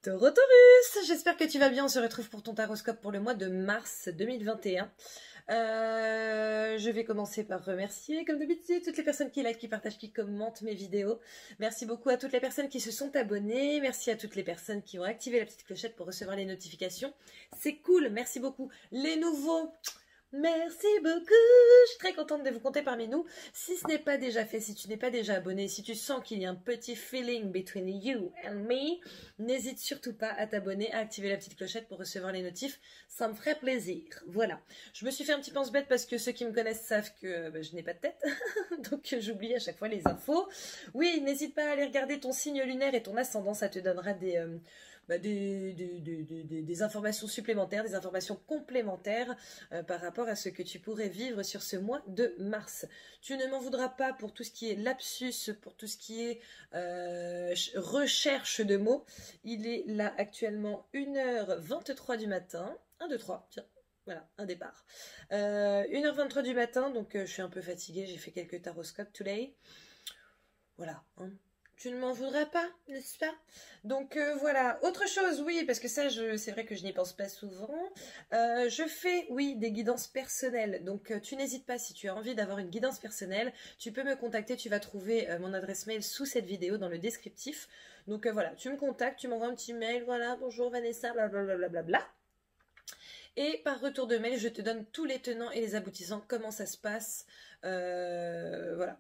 Taureau Taurus, j'espère que tu vas bien. On se retrouve pour ton taroscope pour le mois de mars 2021. Je vais commencer par remercier, comme d'habitude, toutes les personnes qui likent, qui partagent, qui commentent mes vidéos. Merci beaucoup à toutes les personnes qui se sont abonnées. Merci à toutes les personnes qui ont activé la petite clochette pour recevoir les notifications. C'est cool, merci beaucoup. Les nouveaux... Merci beaucoup, je suis très contente de vous compter parmi nous. Si ce n'est pas déjà fait, si tu n'es pas déjà abonné, si tu sens qu'il y a un petit feeling between you and me, n'hésite surtout pas à t'abonner, à activer la petite clochette pour recevoir les notifs, ça me ferait plaisir. Voilà, je me suis fait un petit pense-bête parce que ceux qui me connaissent savent que je n'ai pas de tête, donc j'oublie à chaque fois les infos. Oui, n'hésite pas à aller regarder ton signe lunaire et ton ascendant, ça te donnera des informations supplémentaires, des informations complémentaires par rapport à ce que tu pourrais vivre sur ce mois de mars. Tu ne m'en voudras pas pour tout ce qui est lapsus, pour tout ce qui est recherche de mots. Il est là actuellement 1h23 du matin. 1, 2, 3, tiens. Voilà, un départ. 1h23 du matin, donc je suis un peu fatiguée, j'ai fait quelques taroscopes today. Voilà, hein. Tu ne m'en voudras pas, n'est-ce pas? Donc voilà, autre chose, oui, parce que ça, c'est vrai que je n'y pense pas souvent. Je fais, oui, des guidances personnelles. Donc tu n'hésites pas, si tu as envie d'avoir une guidance personnelle, tu peux me contacter, tu vas trouver mon adresse mail sous cette vidéo dans le descriptif. Donc voilà, tu me contactes, tu m'envoies un petit mail, voilà, bonjour Vanessa, blablabla. Bla, bla, bla. Et par retour de mail, je te donne tous les tenants et les aboutissants, comment ça se passe, voilà,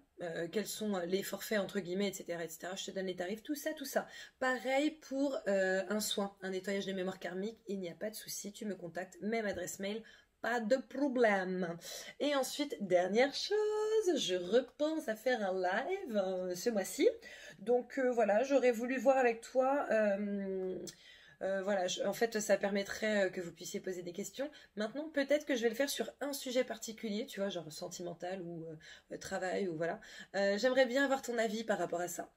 quels sont les forfaits entre guillemets, etc., etc. Je te donne les tarifs, tout ça, tout ça. Pareil pour un soin, un nettoyage de mémoire karmique, il n'y a pas de souci, tu me contactes, même adresse mail, pas de problème. Et ensuite, dernière chose, je repense à faire un live ce mois-ci. Donc voilà, j'aurais voulu voir avec toi... voilà, en fait, ça permettrait que vous puissiez poser des questions. Maintenant, peut-être que je vais le faire sur un sujet particulier, tu vois, genre sentimental ou travail, ou voilà. J'aimerais bien avoir ton avis par rapport à ça.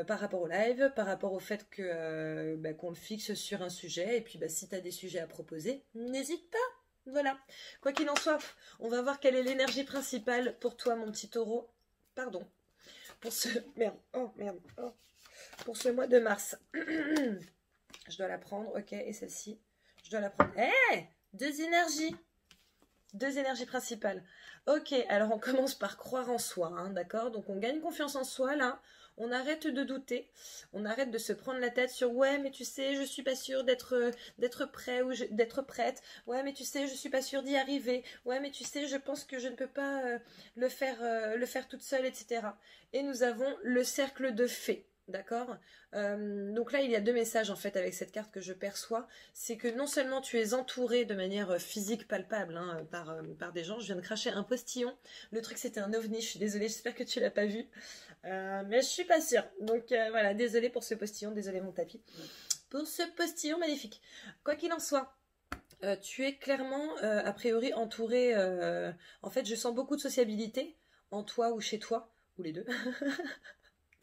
Par rapport au live, par rapport au fait que qu'on le fixe sur un sujet. Et puis, si tu as des sujets à proposer, n'hésite pas. Voilà. Quoi qu'il en soit, on va voir quelle est l'énergie principale pour toi, mon petit taureau. Pardon. Pour ce... Merde. Oh, merde. Oh. Pour ce mois de mars. Je dois la prendre, ok, et celle-ci, je dois la prendre. Hé, deux énergies principales. Ok, alors on commence par croire en soi, hein, d'accord? Donc on gagne confiance en soi, là, on arrête de douter, on arrête de se prendre la tête sur « ouais, mais tu sais, je suis pas sûre d'être prêt ou d'être prête. Ouais, mais tu sais, je suis pas sûre d'y arriver. Ouais, mais tu sais, je pense que je ne peux pas le faire toute seule, etc. » Et nous avons le cercle de fées. D'accord, donc là il y a deux messages en fait avec cette carte que je perçois. C'est que non seulement tu es entouré de manière physique palpable hein, par des gens. Je viens de cracher un postillon. Le truc c'était un ovni, je suis désolée, j'espère que tu l'as pas vu, mais je suis pas sûre. Donc voilà, désolée pour ce postillon, désolée mon tapis pour ce postillon magnifique. Quoi qu'il en soit, tu es clairement a priori entouré. En fait je sens beaucoup de sociabilité en toi ou chez toi, ou les deux.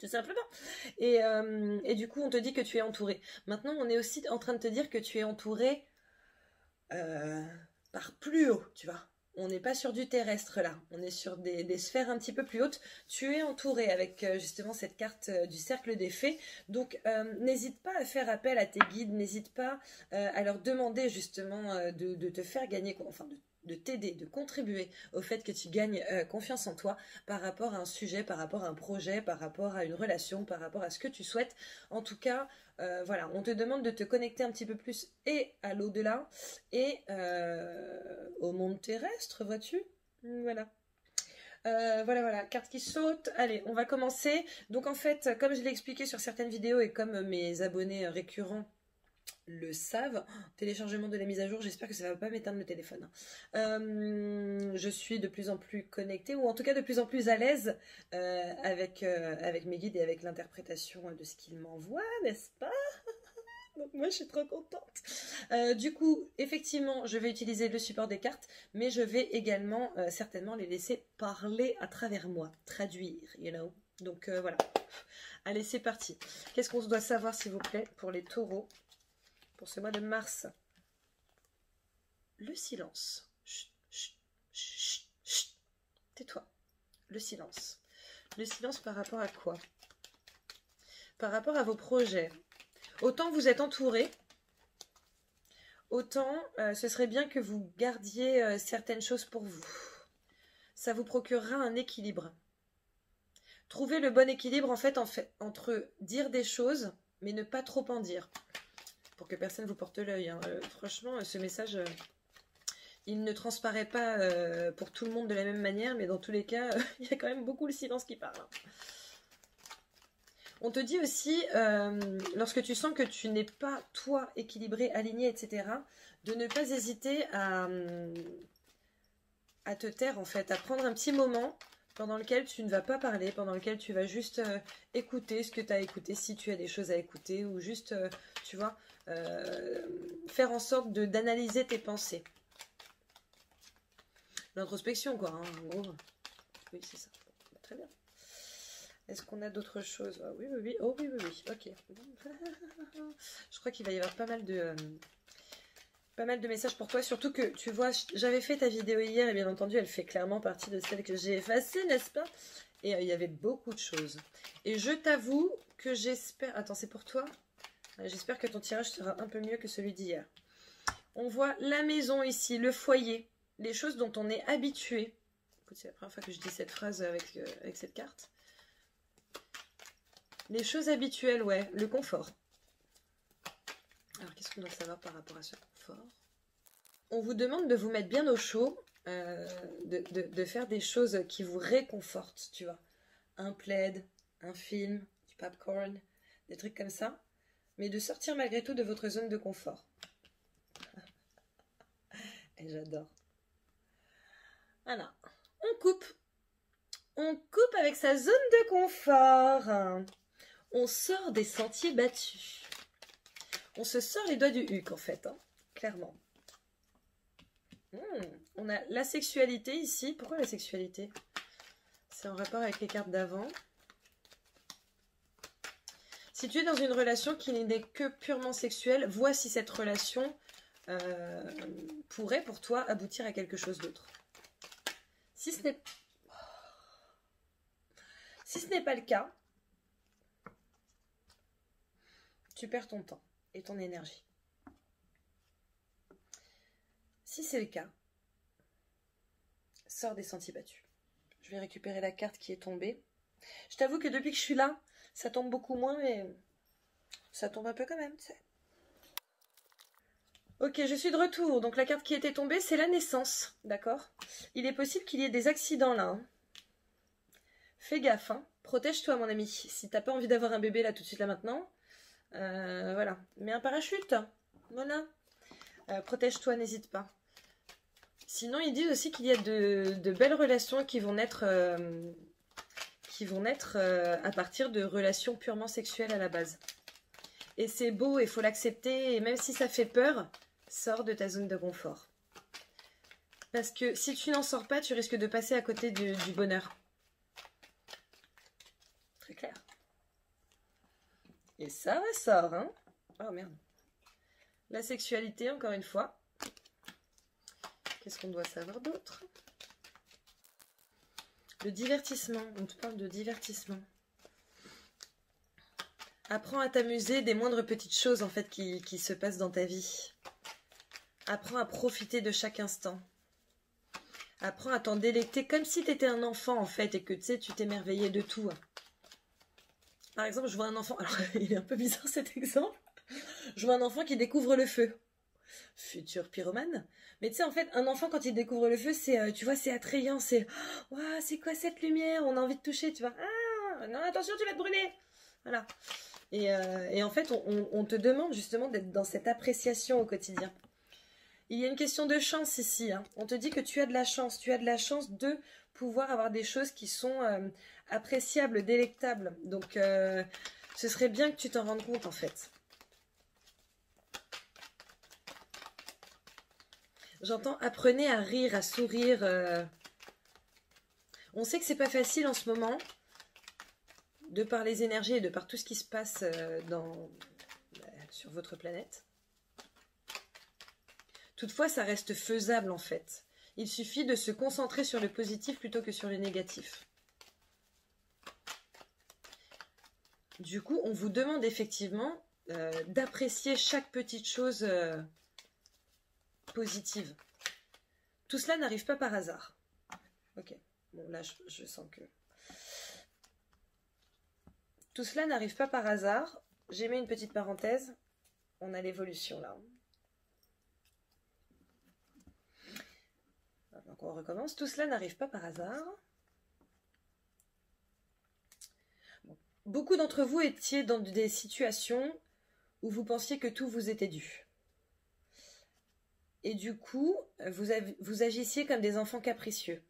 Tout simplement. Et du coup, on te dit que tu es entouré. Maintenant, on est aussi en train de te dire que tu es entouré par plus haut, tu vois. On n'est pas sur du terrestre là, on est sur des sphères un petit peu plus hautes. Tu es entouré avec justement cette carte du cercle des fées. Donc n'hésite pas à faire appel à tes guides, n'hésite pas à leur demander justement de te faire gagner, enfin de t'aider, de contribuer au fait que tu gagnes confiance en toi par rapport à un sujet, par rapport à un projet, par rapport à une relation, par rapport à ce que tu souhaites. En tout cas, voilà, on te demande de te connecter un petit peu plus et à l'au-delà et au monde terrestre, vois-tu? Voilà. Voilà, carte qui saute. Allez, on va commencer. Donc en fait, comme je l'ai expliqué sur certaines vidéos et comme mes abonnés récurrents le savent, téléchargement de la mise à jour, j'espère que ça va pas m'éteindre le téléphone. Je suis de plus en plus connectée, ou en tout cas de plus en plus à l'aise avec mes guides et avec l'interprétation de ce qu'ils m'envoient, n'est-ce pas? Donc moi je suis trop contente. Du coup, effectivement, je vais utiliser le support des cartes, mais je vais également certainement les laisser parler à travers moi, traduire, you know. Donc voilà. Allez, c'est parti. Qu'est-ce qu'on doit savoir, s'il vous plaît, pour les taureaux pour ce mois de mars? Le silence. Chut, chut, chut, chut. Tais-toi. Le silence. Le silence par rapport à quoi? Par rapport à vos projets. Autant vous êtes entouré, autant ce serait bien que vous gardiez certaines choses pour vous. Ça vous procurera un équilibre. Trouvez le bon équilibre en fait entre dire des choses, mais ne pas trop en dire. Pour que personne vous porte l'œil. Hein. Franchement, ce message, il ne transparaît pas pour tout le monde de la même manière, mais dans tous les cas, il y a quand même beaucoup le silence qui parle. Hein. On te dit aussi, lorsque tu sens que tu n'es pas, toi, équilibré, aligné, etc., de ne pas hésiter à te taire, en fait, à prendre un petit moment pendant lequel tu ne vas pas parler, pendant lequel tu vas juste écouter ce que tu as écouté, si tu as des choses à écouter, ou juste, tu vois, faire en sorte d'analyser tes pensées. L'introspection, quoi, hein, en gros. Oui, c'est ça. Très bien. Est-ce qu'on a d'autres choses? Ah, oui, oui, oui. Oh, oui, oui, oui. Ok. Je crois qu'il va y avoir pas mal de messages pour toi. Surtout que, tu vois, j'avais fait ta vidéo hier et bien entendu, elle fait clairement partie de celle que j'ai effacée, n'est-ce pas? Et il y avait beaucoup de choses. Et je t'avoue que j'espère... Attends, c'est pour toi? J'espère que ton tirage sera un peu mieux que celui d'hier. On voit la maison ici, le foyer, les choses dont on est habitué. Écoute, c'est la première fois que je dis cette phrase avec cette carte. Les choses habituelles, ouais, le confort. Alors, qu'est-ce qu'on doit savoir par rapport à ce confort? On vous demande de vous mettre bien au chaud, de faire des choses qui vous réconfortent, tu vois. Un plaid, un film, du popcorn, des trucs comme ça. Mais de sortir malgré tout de votre zone de confort. Et j'adore. Voilà. On coupe. On coupe avec sa zone de confort. On sort des sentiers battus. On se sort les doigts du huc, en fait, hein, clairement. On a la sexualité ici. Pourquoi la sexualité? C'est en rapport avec les cartes d'avant. Si tu es dans une relation qui n'est que purement sexuelle, vois si cette relation pourrait pour toi aboutir à quelque chose d'autre. Si ce n'est pas le cas, tu perds ton temps et ton énergie. Si c'est le cas, sors des sentiers battus. Je vais récupérer la carte qui est tombée. Je t'avoue que depuis que je suis là, ça tombe beaucoup moins, mais ça tombe un peu quand même, tu sais. Ok, je suis de retour. Donc la carte qui était tombée, c'est la naissance, d'accord? Il est possible qu'il y ait des accidents là. Hein. Fais gaffe, hein. Protège-toi, mon ami. Si t'as pas envie d'avoir un bébé là tout de suite là maintenant, voilà. Mets un parachute, voilà. Protège-toi, n'hésite pas. Sinon, ils disent aussi qu'il y a de belles relations qui vont naître, à partir de relations purement sexuelles à la base. Et c'est beau, il faut l'accepter, et même si ça fait peur, sors de ta zone de confort. Parce que si tu n'en sors pas, tu risques de passer à côté du bonheur. Très clair. Et ça ressort, hein? Oh merde. La sexualité, encore une fois. Qu'est-ce qu'on doit savoir d'autre? Le divertissement, on te parle de divertissement. Apprends à t'amuser des moindres petites choses en fait qui se passent dans ta vie. Apprends à profiter de chaque instant. Apprends à t'en délecter comme si tu étais un enfant en fait et que tu sais, tu t'émerveillais de tout. Par exemple, je vois un enfant, alors il est un peu bizarre cet exemple. Je vois un enfant qui découvre le feu. Futur pyromane. Mais tu sais, en fait, un enfant, quand il découvre le feu, c'est, tu vois, c'est attrayant, c'est, waouh, c'est quoi cette lumière? On a envie de toucher, tu vois. Ah, non, attention, tu vas te brûler. Voilà. Et en fait, on te demande justement d'être dans cette appréciation au quotidien. Il y a une question de chance ici. Hein. On te dit que tu as de la chance. Tu as de la chance de pouvoir avoir des choses qui sont appréciables, délectables. Donc, ce serait bien que tu t'en rendes compte, en fait. J'entends apprenez à rire, à sourire. On sait que c'est pas facile en ce moment, de par les énergies et de par tout ce qui se passe sur votre planète. Toutefois, ça reste faisable en fait. Il suffit de se concentrer sur le positif plutôt que sur le négatif. Du coup, on vous demande effectivement d'apprécier chaque petite chose positive. Tout cela n'arrive pas par hasard. Ok, bon là je sens que... Tout cela n'arrive pas par hasard. J'ai mis une petite parenthèse. On a l'évolution là. Donc on recommence. Tout cela n'arrive pas par hasard. Bon. Beaucoup d'entre vous étiez dans des situations où vous pensiez que tout vous était dû. Et du coup, vous agissiez comme des enfants capricieux.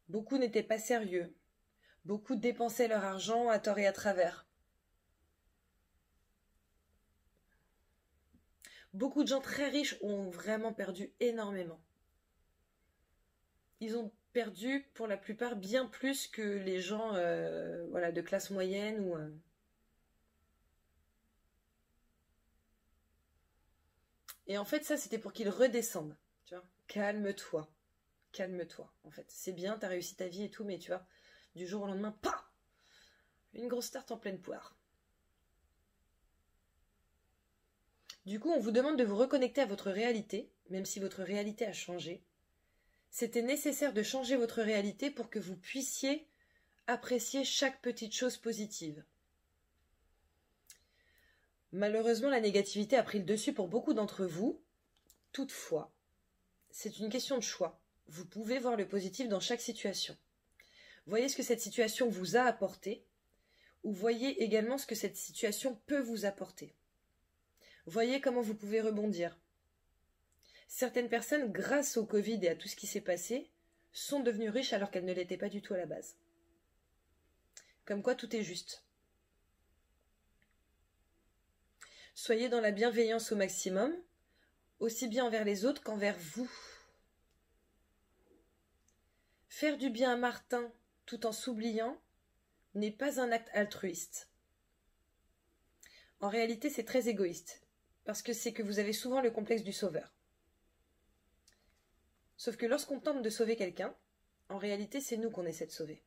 Beaucoup n'étaient pas sérieux. Beaucoup dépensaient leur argent à tort et à travers. Beaucoup de gens très riches ont vraiment perdu énormément. Ils ont perdu pour la plupart bien plus que les gens voilà, de classe moyenne ou... Et en fait, ça, c'était pour qu'ils redescendent. Tu vois, calme-toi. Calme-toi, en fait. C'est bien, t'as réussi ta vie et tout, mais tu vois, du jour au lendemain, pas une grosse tarte en pleine poire. Du coup, on vous demande de vous reconnecter à votre réalité, même si votre réalité a changé. C'était nécessaire de changer votre réalité pour que vous puissiez apprécier chaque petite chose positive. Malheureusement, la négativité a pris le dessus pour beaucoup d'entre vous. Toutefois, c'est une question de choix. Vous pouvez voir le positif dans chaque situation. Voyez ce que cette situation vous a apporté, ou voyez également ce que cette situation peut vous apporter. Voyez comment vous pouvez rebondir. Certaines personnes, grâce au Covid et à tout ce qui s'est passé, sont devenues riches alors qu'elles ne l'étaient pas du tout à la base. Comme quoi tout est juste. Soyez dans la bienveillance au maximum, aussi bien envers les autres qu'envers vous. Faire du bien à Martin tout en s'oubliant n'est pas un acte altruiste. En réalité, c'est très égoïste, parce que c'est que vous avez souvent le complexe du sauveur. Sauf que lorsqu'on tente de sauver quelqu'un, en réalité, c'est nous qu'on essaie de sauver.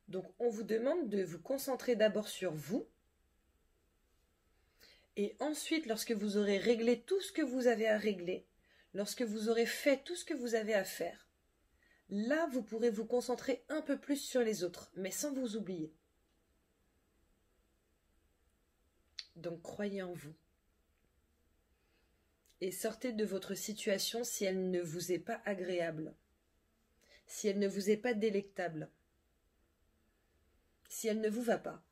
Donc, on vous demande de vous concentrer d'abord sur vous, et ensuite, lorsque vous aurez réglé tout ce que vous avez à régler, lorsque vous aurez fait tout ce que vous avez à faire, là, vous pourrez vous concentrer un peu plus sur les autres, mais sans vous oublier. Donc, croyez en vous. Et sortez de votre situation si elle ne vous est pas agréable, si elle ne vous est pas délectable, si elle ne vous va pas.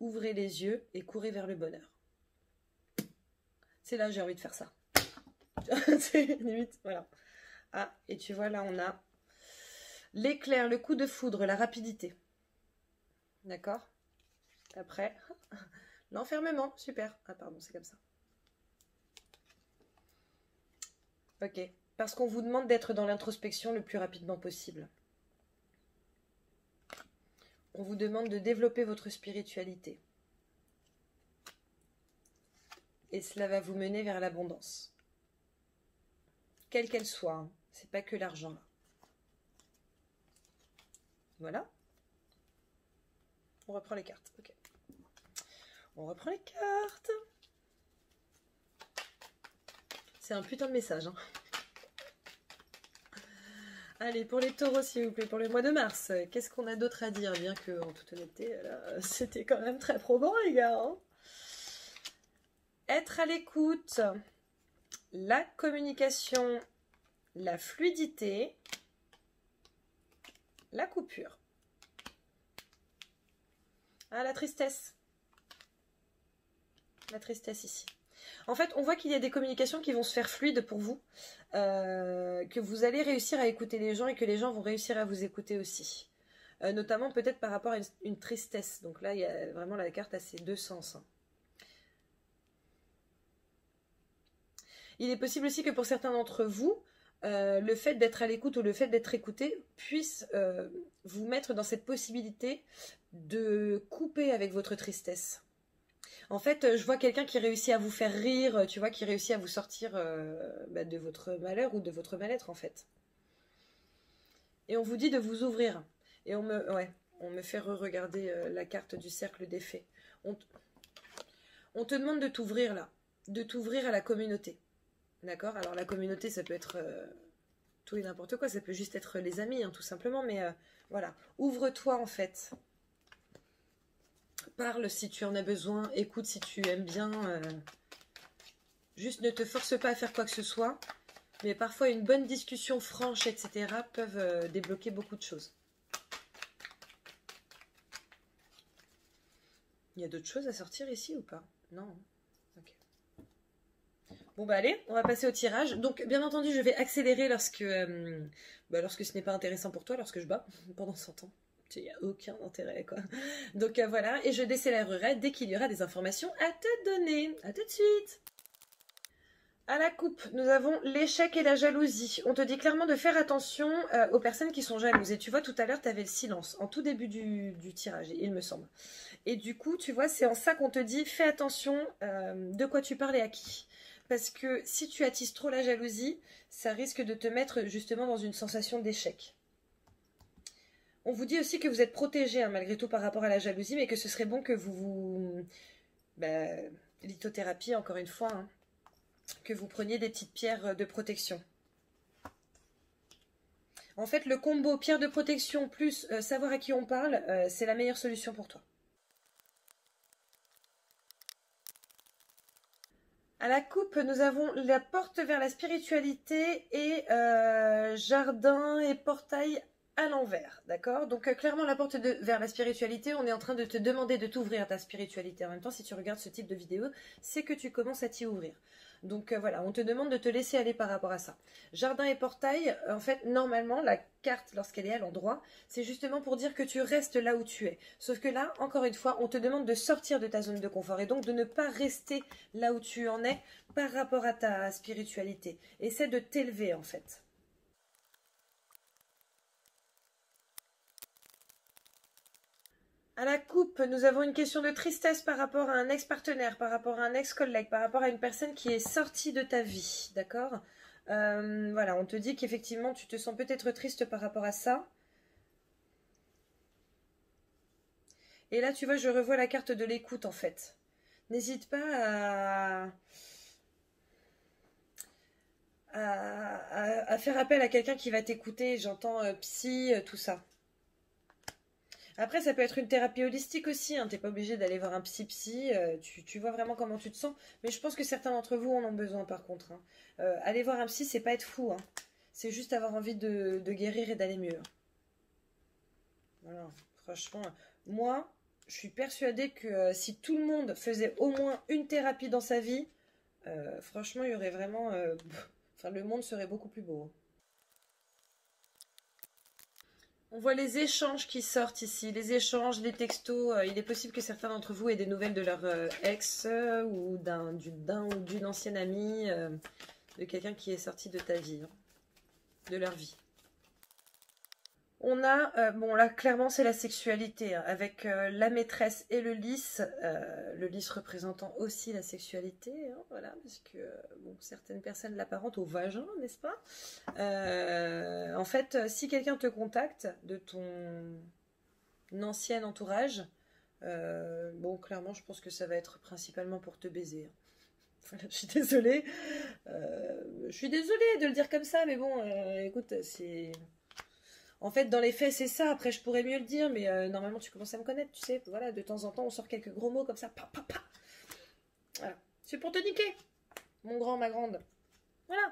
Ouvrez les yeux et courez vers le bonheur. C'est là que j'ai envie de faire ça. C'est limite, voilà. Ah, et tu vois, là, on a l'éclair, le coup de foudre, la rapidité. D'accord? Après, l'enfermement, super. Ah, pardon, c'est comme ça. Ok, parce qu'on vous demande d'être dans l'introspection le plus rapidement possible. On vous demande de développer votre spiritualité. Et cela va vous mener vers l'abondance. Quelle qu'elle soit, hein. C'est pas que l'argent là. Voilà. On reprend les cartes. Ok. On reprend les cartes. C'est un putain de message, hein. Allez, pour les taureaux, s'il vous plaît, pour le mois de mars, qu'est-ce qu'on a d'autre à dire? Bien que, en toute honnêteté, c'était quand même très probant, les gars. Hein. Être à l'écoute, la communication, la fluidité, la coupure. Ah, la tristesse. La tristesse ici. En fait, on voit qu'il y a des communications qui vont se faire fluides pour vous, que vous allez réussir à écouter les gens et que les gens vont réussir à vous écouter aussi. Notamment peut-être par rapport à une tristesse. Donc là, il y a vraiment la carte à ces deux sens. Hein. Il est possible aussi que pour certains d'entre vous, le fait d'être à l'écoute ou le fait d'être écouté puisse vous mettre dans cette possibilité de couper avec votre tristesse. En fait, je vois quelqu'un qui réussit à vous faire rire, tu vois, qui réussit à vous sortir de votre malheur ou de votre mal-être, en fait. Et on vous dit de vous ouvrir. Et ouais. On me fait re-regarder la carte du cercle des fées. On te demande de t'ouvrir là, de t'ouvrir à la communauté. D'accord? Alors la communauté, ça peut être tout et n'importe quoi, ça peut juste être les amis, hein, tout simplement, mais voilà. Ouvre-toi en fait. Parle si tu en as besoin, écoute si tu aimes bien. Juste ne te force pas à faire quoi que ce soit, mais parfois une bonne discussion franche, etc. peuvent débloquer beaucoup de choses. Il y a d'autres choses à sortir ici ou pas? Non. Ok. Bon bah allez, on va passer au tirage. Donc bien entendu, je vais accélérer lorsque ce n'est pas intéressant pour toi, lorsque je bats pendant 100 ans. Il n'y a aucun intérêt quoi. Donc voilà, et je décélérerai dès qu'il y aura des informations à te donner. À tout de suite. À la coupe, nous avons l'échec et la jalousie. On te dit clairement de faire attention aux personnes qui sont jalouses. Et tu vois, tout à l'heure, tu avais le silence en tout début du tirage, il me semble. Et du coup, tu vois, c'est en ça qu'on te dit, fais attention de quoi tu parles et à qui. Parce que si tu attises trop la jalousie, ça risque de te mettre justement dans une sensation d'échec. On vous dit aussi que vous êtes protégé, hein, malgré tout, par rapport à la jalousie, mais que ce serait bon que vous... lithothérapie, encore une fois, hein, que vous preniez des petites pierres de protection. En fait, le combo pierre de protection plus savoir à qui on parle, c'est la meilleure solution pour toi. À la coupe, nous avons la porte vers la spiritualité et jardin et portail à l'envers, d'accord? Donc clairement la porte vers la spiritualité, on est en train de te demander de t'ouvrir à ta spiritualité. En même temps, si tu regardes ce type de vidéo, c'est que tu commences à t'y ouvrir. Donc voilà, on te demande de te laisser aller par rapport à ça. Jardin et portail, en fait, normalement, la carte, lorsqu'elle est à l'endroit, c'est justement pour dire que tu restes là où tu es. Sauf que là, encore une fois, on te demande de sortir de ta zone de confort et donc de ne pas rester là où tu en es par rapport à ta spiritualité. Essaie de t'élever, en fait. À la coupe, nous avons une question de tristesse par rapport à un ex-partenaire, par rapport à un ex-collègue, par rapport à une personne qui est sortie de ta vie, d'accord? Voilà, on te dit qu'effectivement, tu te sens peut-être triste par rapport à ça. Et là, tu vois, je revois la carte de l'écoute, en fait. N'hésite pas à faire appel à quelqu'un qui va t'écouter. J'entends psy, tout ça. Après, ça peut être une thérapie holistique aussi, hein. T'es pas obligé d'aller voir un psy, tu vois vraiment comment tu te sens. Mais je pense que certains d'entre vous en ont besoin par contre, hein. Aller voir un psy, c'est pas être fou, hein. C'est juste avoir envie de guérir et d'aller mieux. Voilà, franchement, moi, je suis persuadée que si tout le monde faisait au moins une thérapie dans sa vie, franchement, il y aurait vraiment... enfin, le monde serait beaucoup plus beau, hein. On voit les échanges qui sortent ici, les échanges, les textos. Il est possible que certains d'entre vous aient des nouvelles de leur ex ou d'un ou d'une ancienne amie, de quelqu'un qui est sorti de ta vie, hein, de leur vie. On a, bon là clairement c'est la sexualité, hein, avec la maîtresse et le lys représentant aussi la sexualité, hein, voilà, parce que bon, certaines personnes l'apparentent au vagin, n'est-ce pas? En fait, si quelqu'un te contacte de ton ancien entourage, bon clairement je pense que ça va être principalement pour te baiser, hein. Voilà, je suis désolée, de le dire comme ça, mais bon, écoute, c'est... En fait, dans les faits, c'est ça. Après, je pourrais mieux le dire, mais normalement, tu commences à me connaître, tu sais. Voilà, de temps en temps, on sort quelques gros mots comme ça. Pa, pa, pa. Voilà. C'est pour te niquer, mon grand, ma grande. Voilà.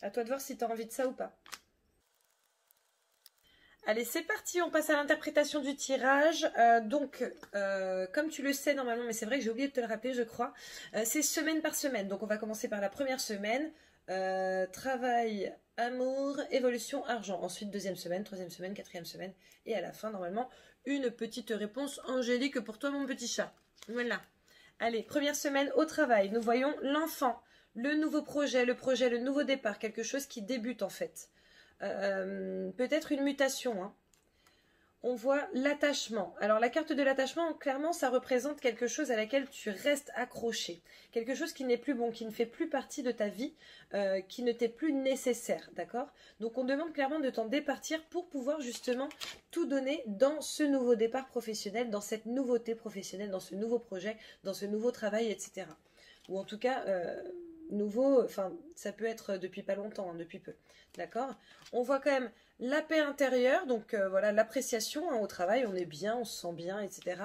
À toi de voir si tu as envie de ça ou pas. Allez, c'est parti, on passe à l'interprétation du tirage. Comme tu le sais normalement, mais c'est vrai que j'ai oublié de te le rappeler, je crois, c'est semaine par semaine. Donc, on va commencer par la première semaine. Travail, amour, évolution, argent. Ensuite, deuxième semaine, troisième semaine, quatrième semaine. Et à la fin, normalement, une petite réponse angélique pour toi, mon petit chat. Voilà. Allez, première semaine au travail. Nous voyons l'enfant, le nouveau projet, le nouveau départ. Quelque chose qui débute, en fait. Peut-être une mutation, hein. On voit l'attachement. Alors la carte de l'attachement, clairement, ça représente quelque chose à laquelle tu restes accroché. Quelque chose qui n'est plus bon, qui ne fait plus partie de ta vie, qui ne t'est plus nécessaire, d'accord? Donc on demande clairement de t'en départir pour pouvoir justement tout donner dans ce nouveau départ professionnel, dans cette nouveauté professionnelle, dans ce nouveau projet, dans ce nouveau travail, etc. Ou en tout cas, nouveau, enfin, ça peut être depuis pas longtemps, hein, depuis peu, d'accord? On voit quand même la paix intérieure, donc voilà, l'appréciation hein, au travail, on est bien, on se sent bien, etc.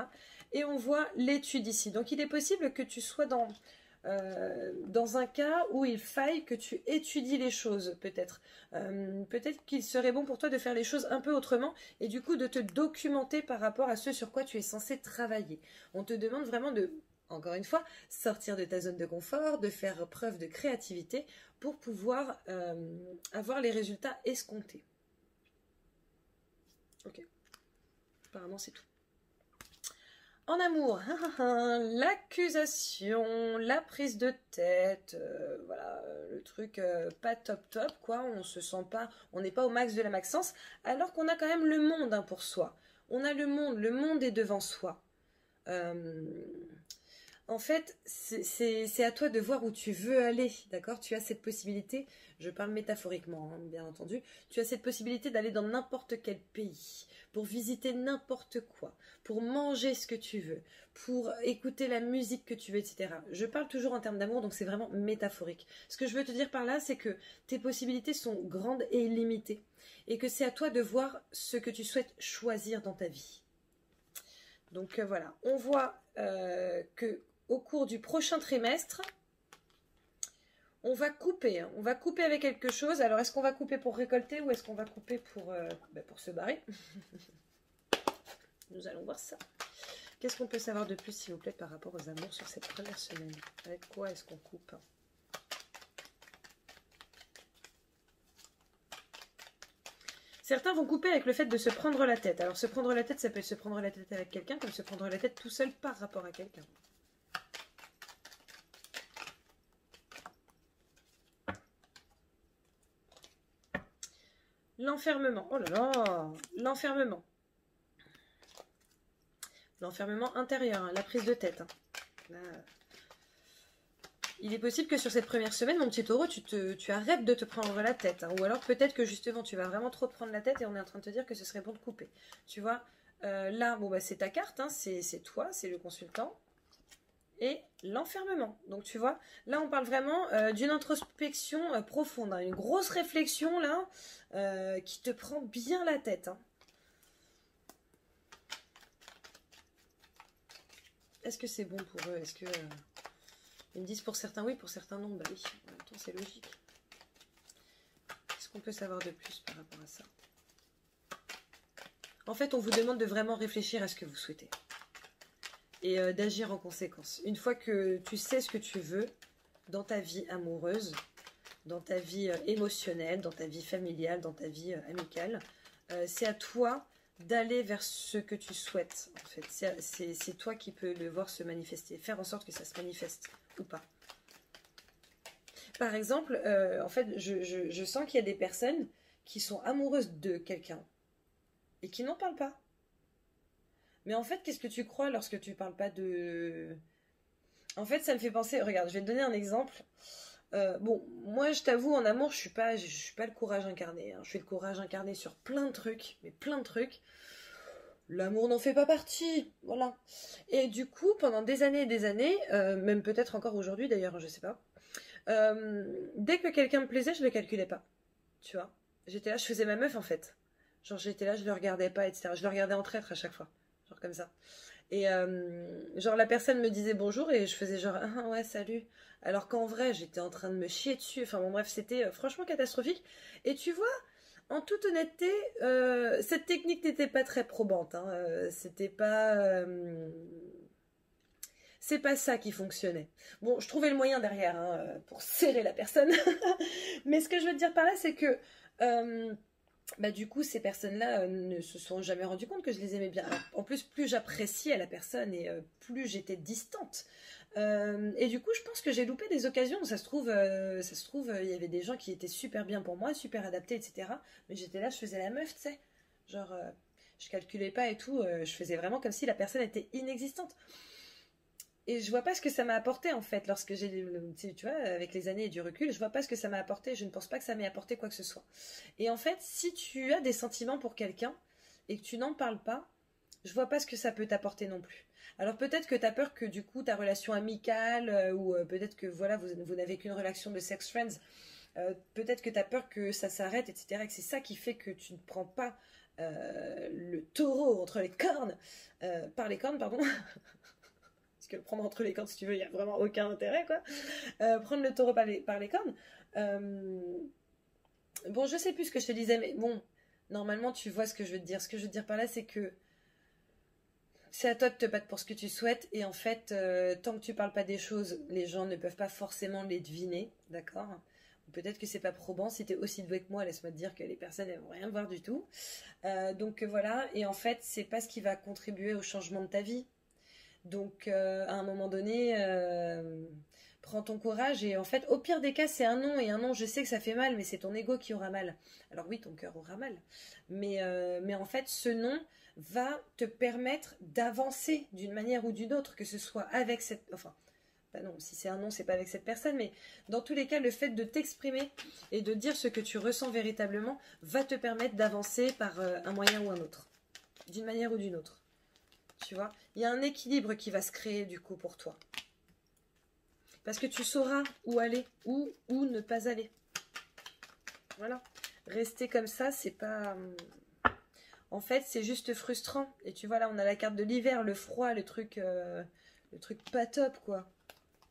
Et on voit l'étude ici. Donc il est possible que tu sois dans un cas où il faille que tu étudies les choses, peut-être. Peut-être qu'il serait bon pour toi de faire les choses un peu autrement et du coup de te documenter par rapport à ce sur quoi tu es censé travailler. On te demande vraiment de, encore une fois, sortir de ta zone de confort, de faire preuve de créativité pour pouvoir avoir les résultats escomptés. Ok, apparemment c'est tout. En amour, l'accusation, la prise de tête, voilà, le truc pas top top, quoi, on se sent pas, on n'est pas au max de la maxence, alors qu'on a quand même le monde hein, pour soi. On a le monde est devant soi. En fait, c'est à toi de voir où tu veux aller, d'accord? Tu as cette possibilité, je parle métaphoriquement, hein, bien entendu, tu as cette possibilité d'aller dans n'importe quel pays, pour visiter n'importe quoi, pour manger ce que tu veux, pour écouter la musique que tu veux, etc. Je parle toujours en termes d'amour, donc c'est vraiment métaphorique. Ce que je veux te dire par là, c'est que tes possibilités sont grandes et illimitées, et que c'est à toi de voir ce que tu souhaites choisir dans ta vie. Donc voilà, on voit que au cours du prochain trimestre, on va couper. Hein. On va couper avec quelque chose. Alors, est-ce qu'on va couper pour récolter ou est-ce qu'on va couper pour se barrer? Nous allons voir ça. Qu'est-ce qu'on peut savoir de plus, s'il vous plaît, par rapport aux amours sur cette première semaine? Avec quoi est-ce qu'on coupe? Certains vont couper avec le fait de se prendre la tête. Alors, se prendre la tête, ça peut être se prendre la tête avec quelqu'un, comme se prendre la tête tout seul par rapport à quelqu'un. L'enfermement. Oh là là, l'enfermement. L'enfermement intérieur, hein, la prise de tête. Hein. Là, il est possible que sur cette première semaine, mon petit taureau, tu arrêtes de te prendre la tête. Hein. Ou alors peut-être que justement, tu vas vraiment trop te prendre la tête et on est en train de te dire que ce serait bon de couper. Tu vois, là, bon, bah, c'est ta carte, hein, c'est toi, c'est le consultant. Et l'enfermement. Donc tu vois, là on parle vraiment d'une introspection profonde, hein, une grosse réflexion là qui te prend bien la tête. Hein. Est-ce que c'est bon pour eux? Est-ce que ils me disent pour certains oui, pour certains non? Bah oui, en même temps c'est logique. Qu'est-ce qu'on peut savoir de plus par rapport à ça? En fait, on vous demande de vraiment réfléchir à ce que vous souhaitez. Et d'agir en conséquence. Une fois que tu sais ce que tu veux dans ta vie amoureuse, dans ta vie émotionnelle, dans ta vie familiale, dans ta vie amicale, c'est à toi d'aller vers ce que tu souhaites. En fait, c'est toi qui peux le voir se manifester, faire en sorte que ça se manifeste ou pas. Par exemple, en fait, je sens qu'il y a des personnes qui sont amoureuses de quelqu'un et qui n'en parlent pas. Mais en fait, qu'est-ce que tu crois lorsque tu parles pas de... En fait, ça me fait penser... Regarde, je vais te donner un exemple. Bon, moi, je t'avoue, en amour, je suis pas le courage incarné. Hein. Je suis le courage incarné sur plein de trucs, mais plein de trucs. L'amour n'en fait pas partie, voilà. Et du coup, pendant des années et des années, même peut-être encore aujourd'hui d'ailleurs, je sais pas, dès que quelqu'un me plaisait, je le calculais pas. Tu vois, j'étais là, je faisais ma meuf en fait. Genre, j'étais là, je le regardais pas, etc. Je le regardais en traître à chaque fois. Genre comme ça. Et genre la personne me disait bonjour et je faisais genre ah ouais salut. Alors qu'en vrai j'étais en train de me chier dessus. Enfin bon bref c'était franchement catastrophique. Et tu vois, en toute honnêteté, cette technique n'était pas très probante. Hein. C'était pas... c'est pas ça qui fonctionnait. Bon, je trouvais le moyen derrière hein, pour serrer la personne. Mais ce que je veux te dire par là, c'est que... bah du coup ces personnes-là ne se sont jamais rendues compte que je les aimais bien. Alors, en plus plus j'appréciais la personne et plus j'étais distante et du coup je pense que j'ai loupé des occasions. Ça se trouve il y avait des gens qui étaient super bien pour moi, super adaptés, etc. Mais j'étais là, je faisais la meuf, tu sais, genre Je calculais pas et tout. Je faisais vraiment comme si la personne était inexistante. Et je vois pas ce que ça m'a apporté en fait lorsque tu vois, avec les années et du recul, je vois pas ce que ça m'a apporté. Je ne pense pas que ça m'ait apporté quoi que ce soit. Et en fait, si tu as des sentiments pour quelqu'un et que tu n'en parles pas, je vois pas ce que ça peut t'apporter non plus. Alors peut-être que tu as peur que du coup ta relation amicale ou peut-être que voilà vous n'avez qu'une relation de sex friends, peut-être que tu as peur que ça s'arrête, etc. Et que c'est ça qui fait que tu ne prends pas le taureau entre les cornes, par les cornes, pardon. Parce que le prendre entre les cornes, si tu veux, il n'y a vraiment aucun intérêt, quoi. Prendre le taureau par les cornes. Bon, je sais plus ce que je te disais, mais bon, normalement, tu vois ce que je veux te dire. Ce que je veux te dire par là, c'est que c'est à toi de te battre pour ce que tu souhaites. Et en fait, tant que tu parles pas des choses, les gens ne peuvent pas forcément les deviner, d'accord? Peut-être que c'est pas probant. Si tu es aussi doué que moi, laisse-moi te dire que les personnes n'aiment rien voir du tout. Donc voilà. Et en fait, c'est pas ce qui va contribuer au changement de ta vie. Donc, à un moment donné, prends ton courage et en fait, au pire des cas, c'est un non. Et un non, je sais que ça fait mal, mais c'est ton ego qui aura mal. Alors oui, ton cœur aura mal. Mais en fait, ce non va te permettre d'avancer d'une manière ou d'une autre, que ce soit avec cette... Enfin, bah non, si c'est un non, c'est pas avec cette personne, mais dans tous les cas, le fait de t'exprimer et de dire ce que tu ressens véritablement va te permettre d'avancer par un moyen ou un autre. D'une manière ou d'une autre. Tu vois, il y a un équilibre qui va se créer du coup pour toi. Parce que tu sauras où aller, où ne pas aller. Voilà. Rester comme ça, c'est pas... En fait, c'est juste frustrant. Et tu vois, là, on a la carte de l'hiver, le froid, le truc pas top, quoi.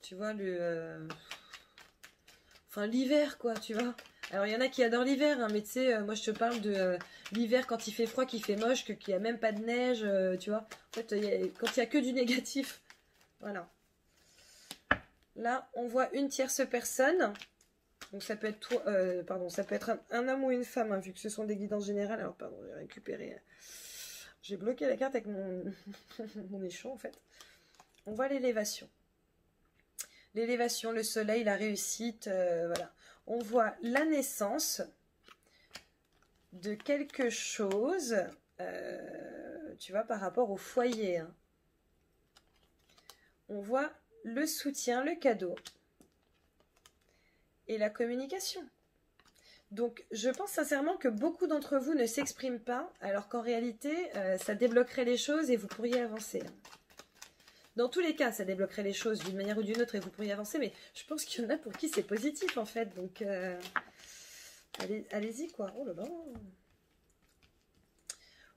Tu vois, Enfin, l'hiver, quoi, tu vois. Alors, il y en a qui adorent l'hiver, hein, mais tu sais, moi, je te parle de l'hiver quand il fait froid, qu'il fait moche, qu'il n'y a même pas de neige, tu vois. En fait, quand il n'y a que du négatif. Voilà. Là, on voit une tierce personne. Donc, ça peut être toi, pardon, ça peut être un homme ou une femme, hein, vu que ce sont des guides en général. Alors, pardon, j'ai récupéré... J'ai bloqué la carte avec mon, mon échan, en fait. On voit l'élévation. L'élévation, le soleil, la réussite, voilà. On voit la naissance de quelque chose, tu vois, par rapport au foyer. Hein. On voit le soutien, le cadeau et la communication. Donc, je pense sincèrement que beaucoup d'entre vous ne s'expriment pas, alors qu'en réalité, ça débloquerait les choses et vous pourriez avancer. Dans tous les cas, ça débloquerait les choses d'une manière ou d'une autre et vous pourriez avancer, mais je pense qu'il y en a pour qui c'est positif en fait, donc allez-y quoi. Oh là là.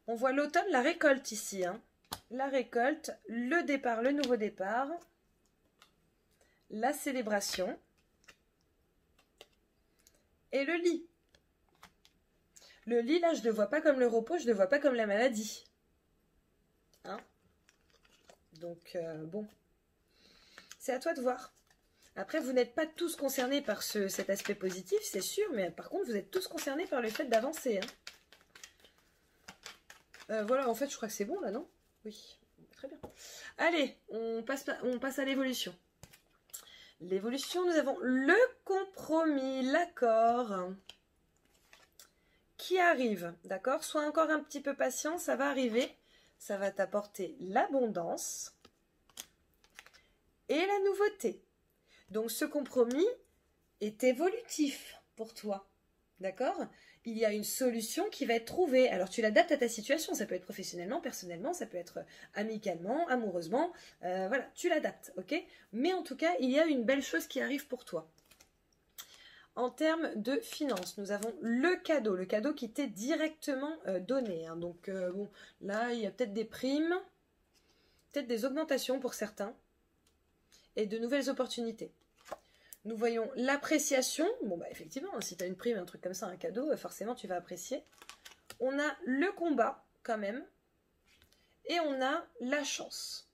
On voit l'automne, la récolte ici. Hein. La récolte, le départ, le nouveau départ, la célébration et le lit. Le lit, là, je ne le vois pas comme le repos, je ne le vois pas comme la maladie. Hein? Donc, bon. C'est à toi de voir. Après, vous n'êtes pas tous concernés par cet aspect positif, c'est sûr, mais par contre, vous êtes tous concernés par le fait d'avancer. Hein. Voilà, en fait, je crois que c'est bon, là, non? Oui, très bien. Allez, on passe à l'évolution. L'évolution, nous avons le compromis, l'accord qui arrive, d'accord? Sois encore un petit peu patient, ça va arriver. Ça va t'apporter l'abondance et la nouveauté. Donc, ce compromis est évolutif pour toi, d'accord? Il y a une solution qui va être trouvée. Alors, tu l'adaptes à ta situation. Ça peut être professionnellement, personnellement, ça peut être amicalement, amoureusement. Voilà, tu l'adaptes, ok? Mais en tout cas, il y a une belle chose qui arrive pour toi. En termes de finances, nous avons le cadeau qui t'est directement donné. Hein. Donc, bon, là, il y a peut-être des primes, peut-être des augmentations pour certains, et de nouvelles opportunités. Nous voyons l'appréciation. Bon, bah, effectivement, si tu as une prime, un truc comme ça, un cadeau, forcément, tu vas apprécier. On a le combat, quand même, et on a la chance.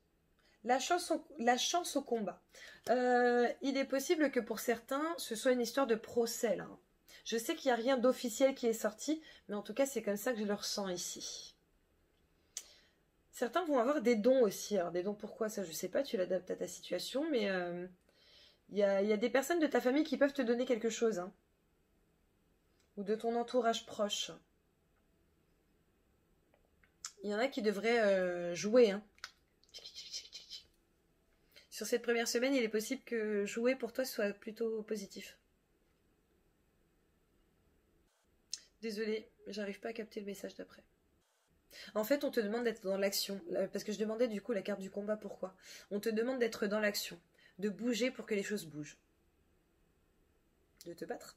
La chance au combat. Il est possible que pour certains, ce soit une histoire de procès. Là. Je sais qu'il n'y a rien d'officiel qui est sorti, mais en tout cas, c'est comme ça que je le ressens ici. Certains vont avoir des dons aussi. Alors, des dons pourquoi, ça je ne sais pas, tu l'adaptes à ta situation, mais il y a des personnes de ta famille qui peuvent te donner quelque chose. Hein, ou de ton entourage proche. Il y en a qui devraient jouer, hein. Sur cette première semaine, il est possible que jouer pour toi soit plutôt positif. Désolée, j'arrive pas à capter le message d'après. En fait, on te demande d'être dans l'action. Parce que je demandais du coup la carte du combat, pourquoi? On te demande d'être dans l'action. De bouger pour que les choses bougent. De te battre.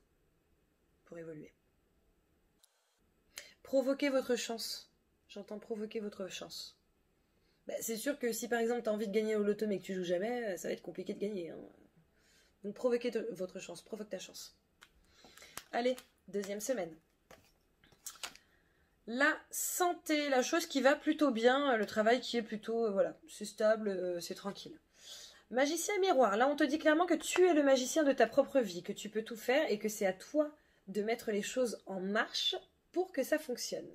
Pour évoluer. Provoquez votre chance. J'entends provoquer votre chance. Bah, c'est sûr que si par exemple tu as envie de gagner au loto mais que tu joues jamais, ça va être compliqué de gagner. Hein. Donc provoquez votre chance. Provoque ta chance. Allez, deuxième semaine. La santé, la chose qui va plutôt bien, le travail qui est plutôt, voilà, c'est stable, c'est tranquille. Magicien miroir, là on te dit clairement que tu es le magicien de ta propre vie, que tu peux tout faire et que c'est à toi de mettre les choses en marche pour que ça fonctionne.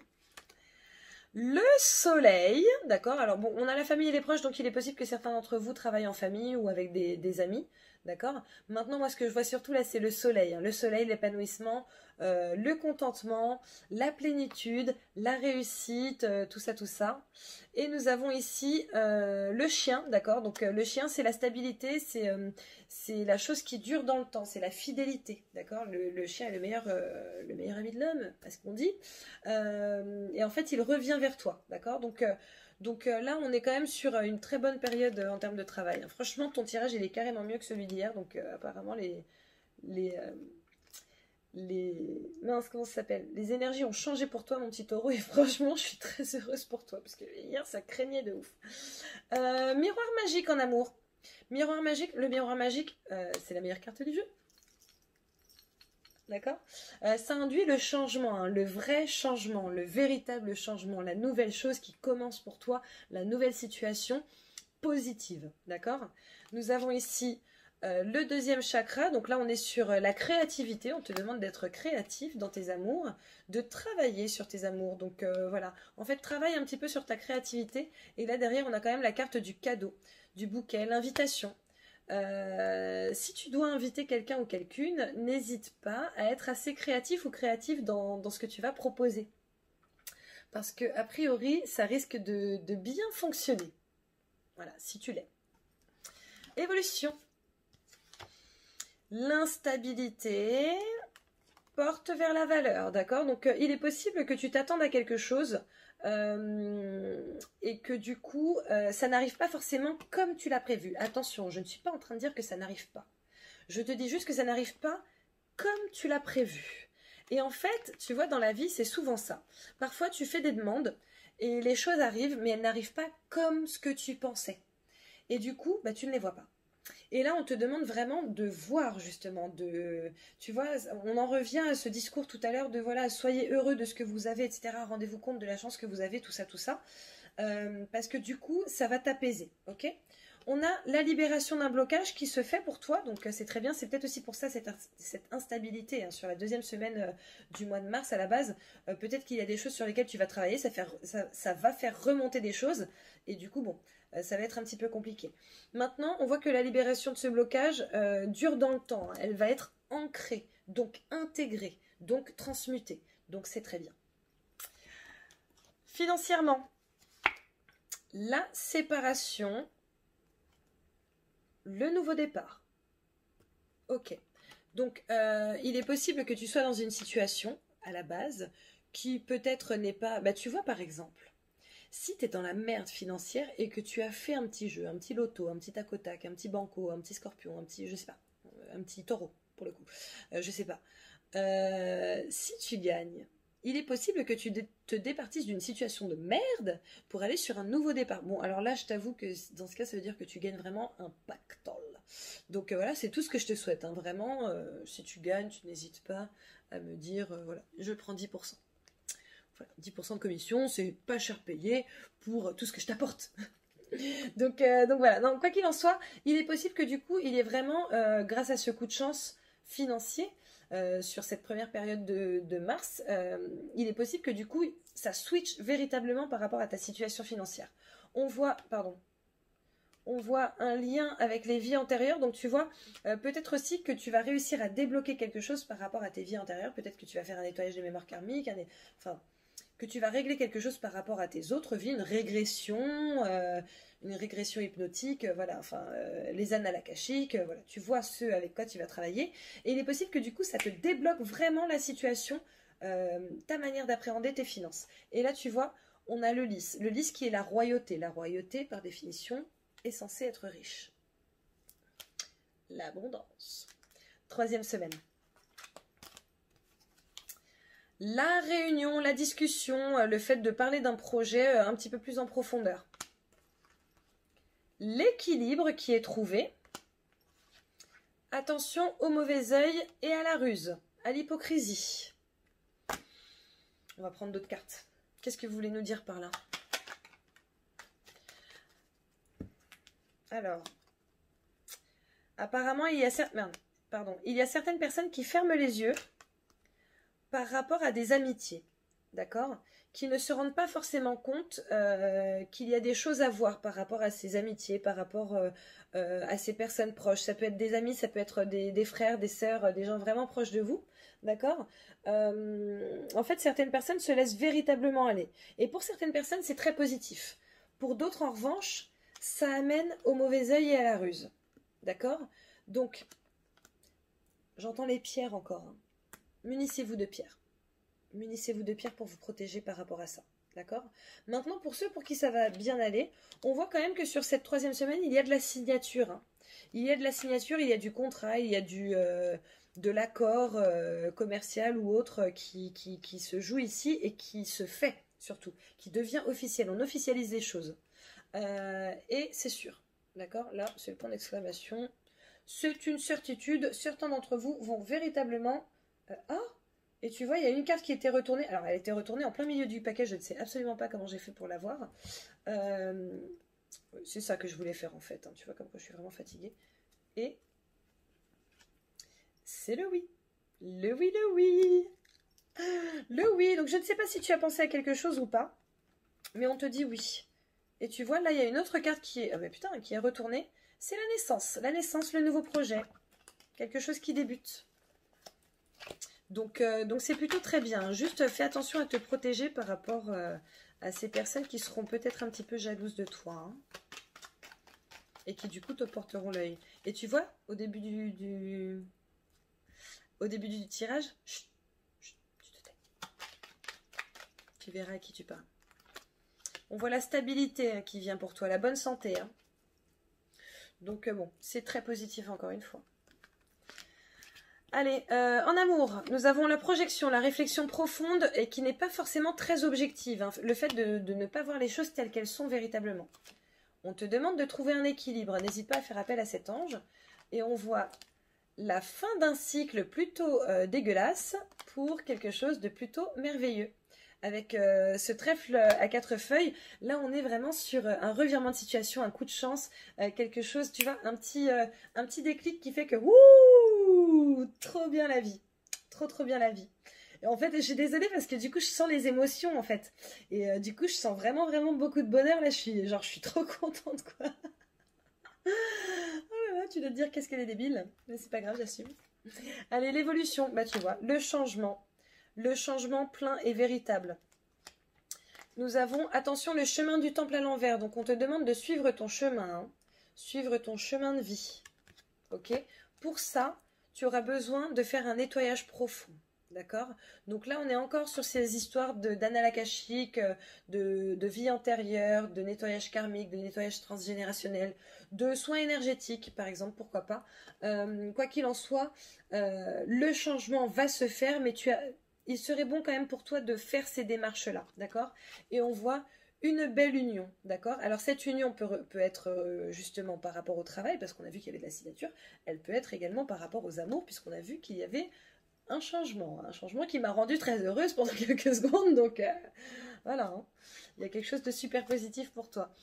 Le soleil, d'accord, alors bon, on a la famille et les proches, donc il est possible que certains d'entre vous travaillent en famille ou avec des amis, d'accord. Maintenant, moi, ce que je vois surtout là, c'est le soleil, hein. Le soleil, l'épanouissement, le contentement, la plénitude, la réussite, tout ça, tout ça. Et nous avons ici le chien, d'accord. Donc le chien, c'est la stabilité, c'est la chose qui dure dans le temps, c'est la fidélité, d'accord. Le chien est le meilleur ami de l'homme, à ce qu'on dit. Et en fait, il revient vers toi, d'accord. Donc là, on est quand même sur une très bonne période en termes de travail. Franchement, ton tirage, il est carrément mieux que celui d'hier. Donc apparemment, mince, comment ça s'appelle? Les énergies ont changé pour toi, mon petit taureau. Et franchement, je suis très heureuse pour toi. Parce que hier, ça craignait de ouf. Miroir magique en amour. Miroir magique, le miroir magique, c'est la meilleure carte du jeu. D'accord. Ça induit le changement, hein, le vrai changement, le véritable changement, la nouvelle chose qui commence pour toi, la nouvelle situation positive. D'accord. Nous avons ici le deuxième chakra. Donc là, on est sur la créativité. On te demande d'être créatif dans tes amours, de travailler sur tes amours. Donc voilà. En fait, travaille un petit peu sur ta créativité. Et là, derrière, on a quand même la carte du cadeau, du bouquet, l'invitation. Si tu dois inviter quelqu'un ou quelqu'une, n'hésite pas à être assez créatif ou créative dans ce que tu vas proposer. Parce que, a priori, ça risque de bien fonctionner. Voilà, si tu l'es. Évolution. L'instabilité porte vers la valeur, d'accord? Donc, il est possible que tu t'attendes à quelque chose et que du coup, ça n'arrive pas forcément comme tu l'as prévu. Attention, je ne suis pas en train de dire que ça n'arrive pas. Je te dis juste que ça n'arrive pas comme tu l'as prévu. Et en fait, tu vois, dans la vie, c'est souvent ça. Parfois, tu fais des demandes et les choses arrivent, mais elles n'arrivent pas comme ce que tu pensais. Et du coup, bah, tu ne les vois pas. Et là, on te demande vraiment de voir, justement, tu vois, on en revient à ce discours tout à l'heure de, voilà, soyez heureux de ce que vous avez, etc. Rendez-vous compte de la chance que vous avez, tout ça, tout ça. Parce que du coup, ça va t'apaiser, ok? On a la libération d'un blocage qui se fait pour toi, donc c'est très bien. C'est peut-être aussi pour ça cette instabilité hein, sur la deuxième semaine du mois de mars à la base. Peut-être qu'il y a des choses sur lesquelles tu vas travailler, ça va faire remonter des choses, et du coup, bon, ça va être un petit peu compliqué. Maintenant, on voit que la libération de ce blocage dure dans le temps. Hein. Elle va être ancrée, donc intégrée, donc transmutée. Donc c'est très bien. Financièrement, la séparation, le nouveau départ. Ok. Donc, il est possible que tu sois dans une situation, à la base, qui peut-être n'est pas... Bah, tu vois, par exemple, si tu es dans la merde financière et que tu as fait un petit jeu, un petit loto, un petit tac-au-tac, un petit banco, un petit scorpion, un petit, je sais pas, un petit taureau, pour le coup, je sais pas. Si tu gagnes, il est possible que tu te départisses d'une situation de merde pour aller sur un nouveau départ. Bon, alors là, je t'avoue que dans ce cas, ça veut dire que tu gagnes vraiment un pactole. Donc voilà, c'est tout ce que je te souhaite. Hein. Vraiment, si tu gagnes, tu n'hésites pas à me dire, voilà, je prends 10%. Voilà, 10% de commission, c'est pas cher payé pour tout ce que je t'apporte. donc voilà, donc, quoi qu'il en soit, il est possible que du coup, il y ait vraiment, grâce à ce coup de chance financier, sur cette première période de mars, il est possible que du coup, ça switch véritablement par rapport à ta situation financière. On voit un lien avec les vies antérieures, donc tu vois, peut-être aussi que tu vas réussir à débloquer quelque chose par rapport à tes vies antérieures, peut-être que tu vas faire un nettoyage des mémoires karmiques, enfin, que tu vas régler quelque chose par rapport à tes autres vies, une régression hypnotique, voilà, enfin, les annales akashiques, voilà, tu vois ceux avec quoi tu vas travailler, et il est possible que du coup, ça te débloque vraiment la situation, ta manière d'appréhender tes finances. Et là, tu vois, on a le lys qui est la royauté. La royauté, par définition, est censée être riche. L'abondance. 3e semaine. La réunion, la discussion, le fait de parler d'un projet un petit peu plus en profondeur. L'équilibre qui est trouvé. Attention au mauvais œil et à la ruse, à l'hypocrisie. On va prendre d'autres cartes. Qu'est-ce que vous voulez nous dire par là? Alors, apparemment, il y a certaines personnes qui ferment les yeux par rapport à des amitiés, d'accord, qui ne se rendent pas forcément compte qu'il y a des choses à voir par rapport à ces amitiés, par rapport à ces personnes proches. Ça peut être des amis, ça peut être des frères, des sœurs, des gens vraiment proches de vous, d'accord. En fait, certaines personnes se laissent véritablement aller. Et pour certaines personnes, c'est très positif. Pour d'autres, en revanche, ça amène au mauvais œil et à la ruse, d'accord. Donc, j'entends les pierres encore, hein. Munissez-vous de pierres. Munissez-vous de pierres pour vous protéger par rapport à ça. D'accord? Maintenant, pour ceux pour qui ça va bien aller, on voit quand même que sur cette 3e semaine, il y a de la signature, hein. Il y a de la signature, il y a du contrat, il y a de l'accord commercial ou autre qui se joue ici et qui se fait surtout, qui devient officiel. On officialise les choses. Et c'est sûr. D'accord? Là, c'est le point d'exclamation. C'est une certitude. Certains d'entre vous vont véritablement... et tu vois, il y a une carte qui était retournée. Alors, elle était retournée en plein milieu du paquet. Je ne sais absolument pas comment j'ai fait pour l'avoir. C'est ça que je voulais faire, en fait, hein. Tu vois, comme quoi je suis vraiment fatiguée. Et c'est le oui. Le oui, le oui. Le oui. Donc, je ne sais pas si tu as pensé à quelque chose ou pas. Mais on te dit oui. Et tu vois, là, il y a une autre carte qui est... Ah, mais putain, qui est retournée. C'est la naissance. La naissance, le nouveau projet. Quelque chose qui débute. Donc c'est plutôt très bien. Juste fais attention à te protéger par rapport à ces personnes qui seront peut-être un petit peu jalouses de toi, hein, et qui du coup te porteront l'œil. Et tu vois, au début du tirage, chut, chut, tu te tais. Tu verras à qui tu parles. On voit la stabilité, hein, qui vient pour toi, la bonne santé, hein. Donc bon, c'est très positif encore une fois. Allez, en amour, nous avons la projection, la réflexion profonde et qui n'est pas forcément très objective, hein, le fait de ne pas voir les choses telles qu'elles sont véritablement. On te demande de trouver un équilibre, n'hésite pas à faire appel à cet ange. Et on voit la fin d'un cycle plutôt dégueulasse pour quelque chose de plutôt merveilleux. Avec ce trèfle à 4 feuilles, là on est vraiment sur un revirement de situation, un coup de chance, quelque chose, tu vois, un petit déclic qui fait que wouh, trop bien la vie, trop bien la vie. Et en fait, je suis désolée parce que du coup je sens les émotions en fait, et du coup je sens vraiment beaucoup de bonheur là. Je suis trop contente quoi. Oh là là, tu dois te dire qu'est-ce qu'elle est débile, mais c'est pas grave, j'assume. Allez, l'évolution, bah tu vois, le changement plein et véritable. Nous avons, attention, le chemin du temple à l'envers. Donc, on te demande de suivre ton chemin, hein. Suivre ton chemin de vie. Ok? Pour ça, tu auras besoin de faire un nettoyage profond. D'accord? Donc là, on est encore sur ces histoires d'annales akashiques, de vie antérieure, de nettoyage karmique, de nettoyage transgénérationnel, de soins énergétiques, par exemple, pourquoi pas. Quoi qu'il en soit, le changement va se faire, mais il serait bon quand même pour toi de faire ces démarches-là, d'accord? Et on voit une belle union, d'accord? Alors cette union peut être justement par rapport au travail, parce qu'on a vu qu'il y avait de la signature. Elle peut être également par rapport aux amours, puisqu'on a vu qu'il y avait un changement qui m'a rendue très heureuse pendant quelques secondes, donc voilà, hein. Il y a quelque chose de super positif pour toi.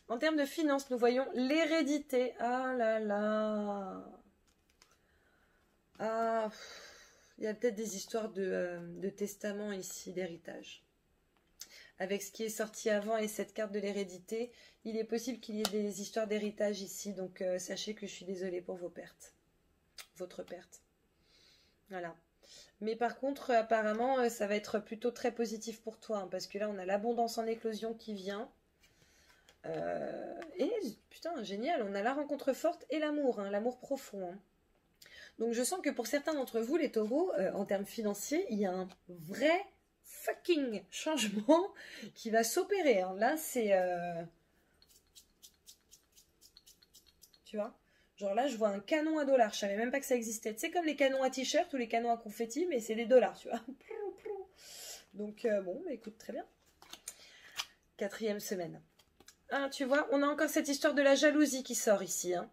En termes de finances, nous voyons l'hérédité. Ah là là. Ah, il y a peut-être des histoires de testament ici, d'héritage. Avec ce qui est sorti avant et cette carte de l'hérédité, il est possible qu'il y ait des histoires d'héritage ici, donc sachez que je suis désolée pour vos pertes. Votre perte. Voilà. Mais par contre, apparemment, ça va être plutôt très positif pour toi, hein, parce que là, on a l'abondance en éclosion qui vient. Et putain, génial, on a la rencontre forte et l'amour, hein, l'amour profond. Hein. Donc je sens que pour certains d'entre vous, les taureaux, en termes financiers, il y a un vrai fucking changement qui va s'opérer. Hein. Là, c'est... Tu vois? Genre là, je vois un canon à dollars. Je savais même pas que ça existait. C'est comme les canons à t-shirt ou les canons à confetti, mais c'est des dollars, tu vois. Donc bon, bah, écoute, très bien. 4e semaine. Ah, tu vois, on a encore cette histoire de la jalousie qui sort ici. Hein.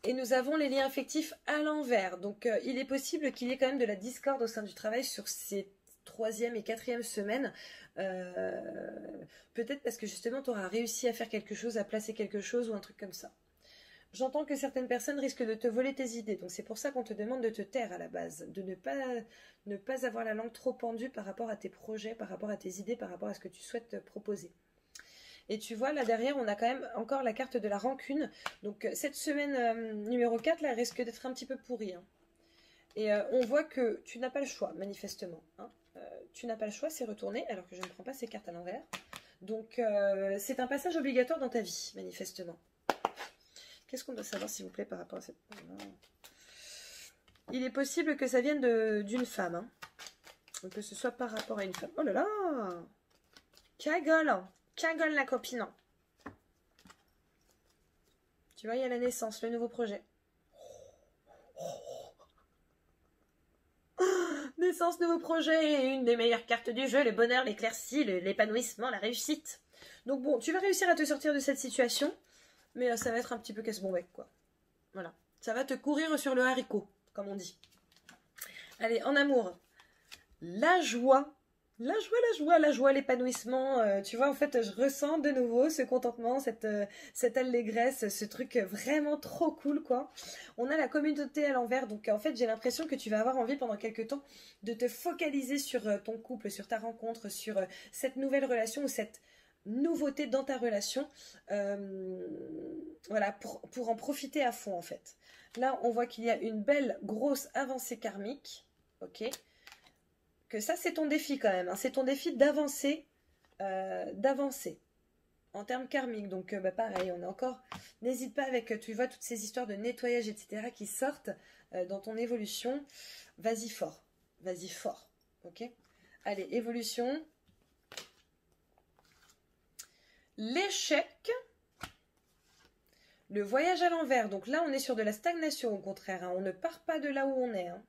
Et nous avons les liens affectifs à l'envers. Donc, il est possible qu'il y ait quand même de la discorde au sein du travail sur ces 3e et 4e semaines. Peut-être parce que justement, tu auras réussi à faire quelque chose, à placer quelque chose ou un truc comme ça. J'entends que certaines personnes risquent de te voler tes idées. Donc, c'est pour ça qu'on te demande de te taire à la base. De ne pas avoir la langue trop pendue par rapport à tes projets, par rapport à tes idées, par rapport à ce que tu souhaites proposer. Et tu vois, là derrière, on a quand même encore la carte de la rancune. Donc, cette semaine numéro 4, là, risque d'être un petit peu pourrie. Hein. Et on voit que tu n'as pas le choix, manifestement. Hein. Tu n'as pas le choix, c'est retourné, alors que je ne prends pas ces cartes à l'envers. Donc, c'est un passage obligatoire dans ta vie, manifestement. Qu'est-ce qu'on doit savoir, s'il vous plaît, par rapport à cette... Il est possible que ça vienne d'une femme. Hein. Donc, que ce soit par rapport à une femme. Oh là là! Cagole! Cagole la copine. Tu vois, il y a la naissance, le nouveau projet. Naissance, nouveau projet, une des meilleures cartes du jeu, le bonheur, l'éclaircie, l'épanouissement, la réussite. Donc bon, tu vas réussir à te sortir de cette situation, mais ça va être un petit peu casse-bon-bec, quoi. Voilà. Ça va te courir sur le haricot, comme on dit. Allez, en amour. La joie. La joie, l'épanouissement. Tu vois, en fait, je ressens de nouveau ce contentement, cette allégresse, ce truc vraiment trop cool, quoi. On a la communauté à l'envers, donc en fait, j'ai l'impression que tu vas avoir envie pendant quelques temps de te focaliser sur ton couple, sur ta rencontre, sur cette nouvelle relation ou cette nouveauté dans ta relation. Voilà, pour en profiter à fond, en fait. Là, on voit qu'il y a une belle, grosse avancée karmique, ok ? Que ça, c'est ton défi quand même. Hein. C'est ton défi d'avancer en termes karmiques. Donc, bah, pareil, on est encore... N'hésite pas avec, tu vois, toutes ces histoires de nettoyage, etc. qui sortent dans ton évolution. Vas-y fort. Vas-y fort. Ok ? Allez, évolution. L'échec. Le voyage à l'envers. Donc là, on est sur de la stagnation, au contraire. Hein. On ne part pas de là où on est. Hein.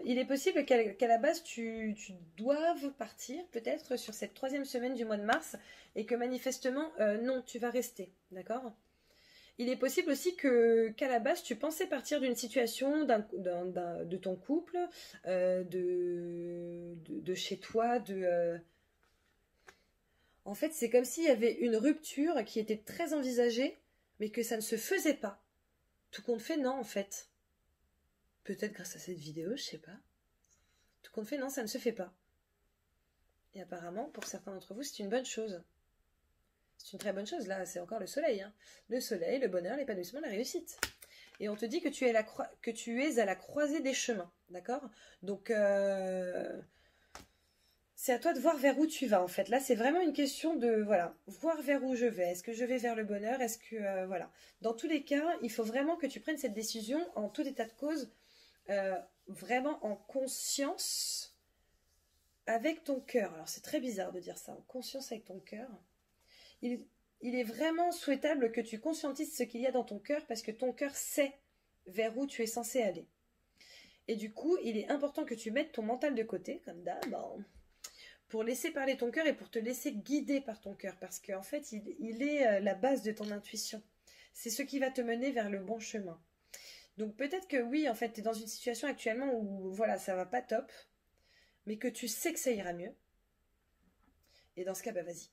Il est possible qu'à la base tu doives partir peut-être sur cette 3e semaine du mois de mars et que manifestement non, tu vas rester, d'accord? Il est possible aussi qu'à la base tu pensais partir d'une situation de ton couple, de chez toi, en fait c'est comme s'il y avait une rupture qui était très envisagée mais que ça ne se faisait pas. Tout compte fait, non en fait. Peut-être grâce à cette vidéo, je sais pas. Tout compte fait, non, ça ne se fait pas. Et apparemment, pour certains d'entre vous, c'est une bonne chose. C'est une très bonne chose. Là, c'est encore le soleil. Hein. Le soleil, le bonheur, l'épanouissement, la réussite. Et on te dit que tu es à la croisée des chemins. D'accord? Donc, c'est à toi de voir vers où tu vas, en fait. Là, c'est vraiment une question de, voilà, voir vers où je vais. Est-ce que je vais vers le bonheur? Est-ce que, voilà. Dans tous les cas, il faut vraiment que tu prennes cette décision en tout état de cause. Vraiment en conscience avec ton cœur. Alors c'est très bizarre de dire ça, en conscience avec ton cœur. Il est vraiment souhaitable que tu conscientises ce qu'il y a dans ton cœur parce que ton cœur sait vers où tu es censé aller. Et du coup, il est important que tu mettes ton mental de côté, comme d'hab, pour laisser parler ton cœur et pour te laisser guider par ton cœur parce qu'en fait, il est la base de ton intuition. C'est ce qui va te mener vers le bon chemin. Donc peut-être que oui, en fait, tu es dans une situation actuellement où voilà, ça va pas top, mais que tu sais que ça ira mieux. Et dans ce cas, bah vas-y.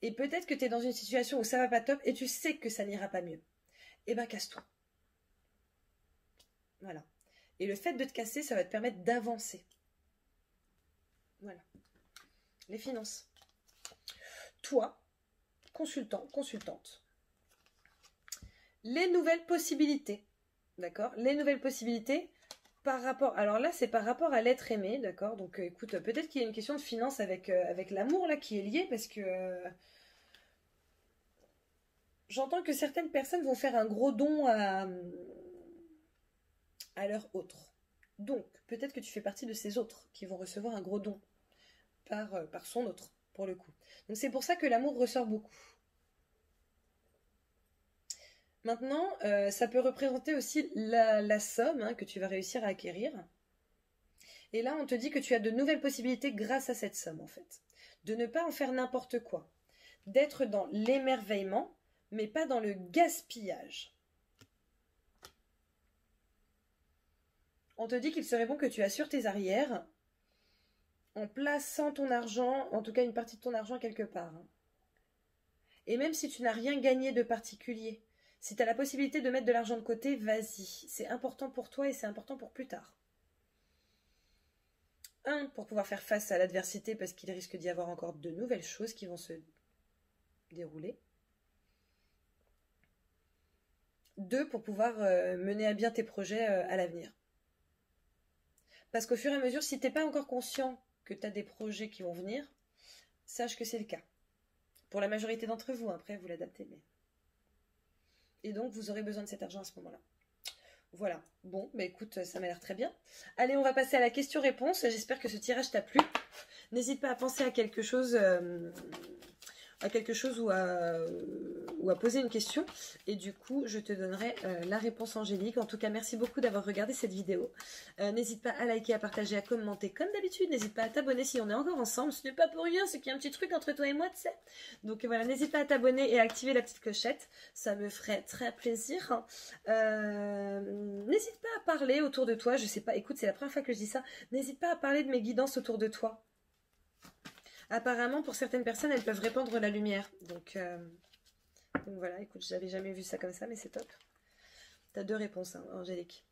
Et peut-être que tu es dans une situation où ça va pas top et tu sais que ça n'ira pas mieux. Et ben casse-toi. Voilà. Et le fait de te casser, ça va te permettre d'avancer. Voilà. Les finances. Toi, consultant, consultante. Les nouvelles possibilités. D'accord? Les nouvelles possibilités, par rapport, alors là c'est par rapport à l'être aimé, d'accord? Donc écoute, peut-être qu'il y a une question de finance avec l'amour là qui est liée parce que j'entends que certaines personnes vont faire un gros don à leur autre. Donc peut-être que tu fais partie de ces autres qui vont recevoir un gros don par son autre, pour le coup. Donc c'est pour ça que l'amour ressort beaucoup. Maintenant, ça peut représenter aussi la somme hein, que tu vas réussir à acquérir. Et là, on te dit que tu as de nouvelles possibilités grâce à cette somme, en fait. De ne pas en faire n'importe quoi. D'être dans l'émerveillement, mais pas dans le gaspillage. On te dit qu'il serait bon que tu assures tes arrières en plaçant ton argent, en tout cas une partie de ton argent quelque part. Et même si tu n'as rien gagné de particulier, si tu as la possibilité de mettre de l'argent de côté, vas-y. C'est important pour toi et c'est important pour plus tard. Un, pour pouvoir faire face à l'adversité parce qu'il risque d'y avoir encore de nouvelles choses qui vont se dérouler. Deux, pour pouvoir mener à bien tes projets à l'avenir. Parce qu'au fur et à mesure, si tu n'es pas encore conscient que tu as des projets qui vont venir, sache que c'est le cas. Pour la majorité d'entre vous, après vous l'adaptez. Mais... Et donc vous aurez besoin de cet argent à ce moment-là. Voilà, bon, bah écoute, ça m'a l'air très bien. Allez, on va passer à la question-réponse. J'espère que ce tirage t'a plu. N'hésite pas à penser à quelque chose ou à poser une question. Et du coup, je te donnerai la réponse angélique. En tout cas, merci beaucoup d'avoir regardé cette vidéo. N'hésite pas à liker, à partager, à commenter comme d'habitude. N'hésite pas à t'abonner si on est encore ensemble. Ce n'est pas pour rien, c'est qu'il y a un petit truc entre toi et moi, tu sais. Donc voilà, n'hésite pas à t'abonner et à activer la petite clochette. Ça me ferait très plaisir. N'hésite pas à parler autour de toi. Je sais pas, écoute, c'est la première fois que je dis ça. N'hésite pas à parler de mes guidances autour de toi. Apparemment, pour certaines personnes, elles peuvent répandre la lumière. Donc voilà, écoute, j'avais jamais vu ça comme ça, mais c'est top. T'as deux réponses, hein, Angélique.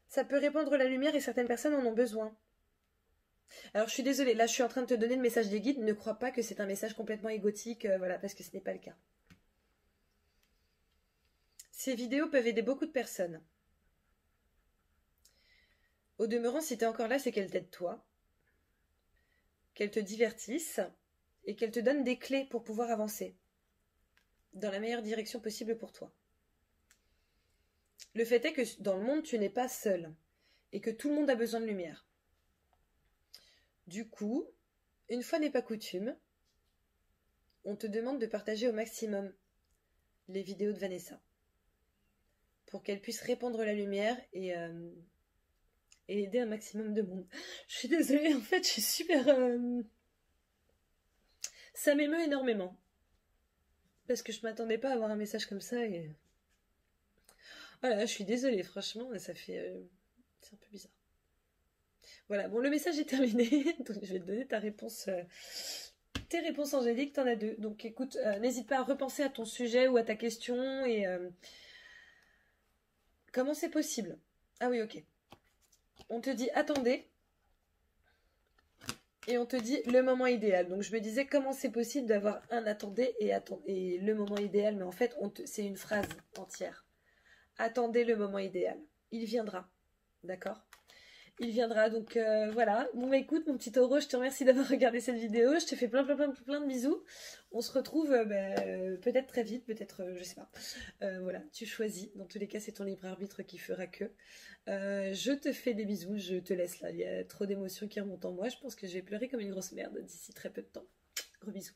Ça peut répandre la lumière et certaines personnes en ont besoin. Alors, je suis désolée, là, je suis en train de te donner le message des guides. Ne crois pas que c'est un message complètement égotique, voilà, parce que ce n'est pas le cas. Ces vidéos peuvent aider beaucoup de personnes. Au demeurant, si t'es encore là, c'est qu'elles t'aident toi. Qu'elles te divertissent et qu'elles te donnent des clés pour pouvoir avancer dans la meilleure direction possible pour toi. Le fait est que dans le monde, tu n'es pas seul et que tout le monde a besoin de lumière. Du coup, une fois n'est pas coutume, on te demande de partager au maximum les vidéos de Vanessa pour qu'elle puisse répandre la lumière et aider un maximum de monde. Je suis désolée, en fait, je suis super... Ça m'émeut énormément. Parce que je m'attendais pas à avoir un message comme ça et... Voilà, je suis désolée, franchement, ça fait... C'est un peu bizarre. Voilà, bon, le message est terminé, donc je vais te donner ta réponse... Tes réponses angéliques, t'en as deux. Donc écoute, n'hésite pas à repenser à ton sujet ou à ta question et... Comment c'est possible? Ah oui, ok. On te dit attendez et on te dit le moment idéal. Donc je me disais comment c'est possible d'avoir un attendez et le moment idéal, mais en fait c'est une phrase entière. Attendez le moment idéal. Il viendra. D'accord? Il viendra, donc voilà. Bon bah écoute mon petit taureau, je te remercie d'avoir regardé cette vidéo. Je te fais plein de bisous. On se retrouve peut-être très vite, peut-être je sais pas. Voilà, tu choisis. Dans tous les cas, c'est ton libre arbitre qui fera que. Je te fais des bisous, je te laisse là. Il y a trop d'émotions qui remontent en moi. Je pense que je vais pleurer comme une grosse merde d'ici très peu de temps. Gros bisous.